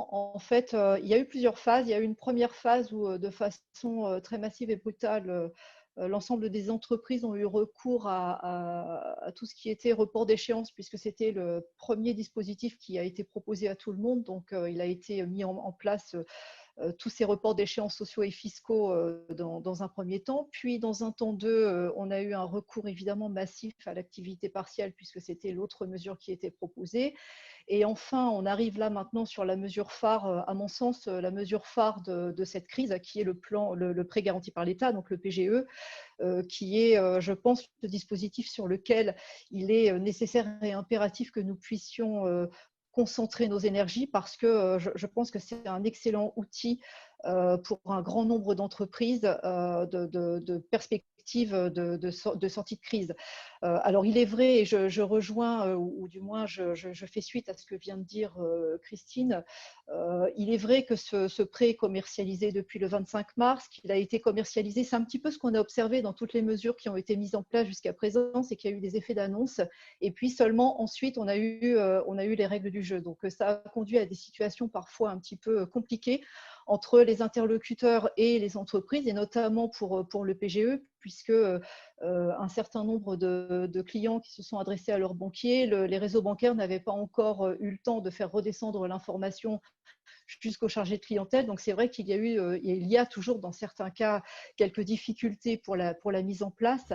en fait, il y a eu plusieurs phases. Il y a eu une première phase où, de façon, très massive et brutale, l'ensemble des entreprises ont eu recours à tout ce qui était report d'échéance, puisque c'était le premier dispositif qui a été proposé à tout le monde. Donc, il a été mis en place, tous ces reports d'échéances sociaux et fiscaux dans un premier temps. Puis, dans un temps 2, on a eu un recours évidemment massif à l'activité partielle, puisque c'était l'autre mesure qui était proposée. Et enfin, on arrive là maintenant sur la mesure phare, à mon sens, la mesure phare de cette crise, qui est le prêt garanti par l'État, donc le PGE, qui est, je pense, le dispositif sur lequel il est nécessaire et impératif que nous puissions concentrer nos énergies, parce que je pense que c'est un excellent outil pour un grand nombre d'entreprises de perspectives de sortie de crise. Alors il est vrai, et je rejoins, ou du moins je fais suite à ce que vient de dire Christine, il est vrai que ce prêt est commercialisé depuis le 25 mars, qu'il a été commercialisé, c'est un petit peu ce qu'on a observé dans toutes les mesures qui ont été mises en place jusqu'à présent, c'est qu'il y a eu des effets d'annonce, et puis seulement ensuite on a eu les règles du jeu. Donc ça a conduit à des situations parfois un petit peu compliquées entre les interlocuteurs et les entreprises, et notamment pour le PGE, puisque un certain nombre de clients qui se sont adressés à leurs banquiers, les réseaux bancaires n'avaient pas encore eu le temps de faire redescendre l'information jusqu'au chargé de clientèle. Donc c'est vrai qu'il y a toujours dans certains cas quelques difficultés pour la mise en place.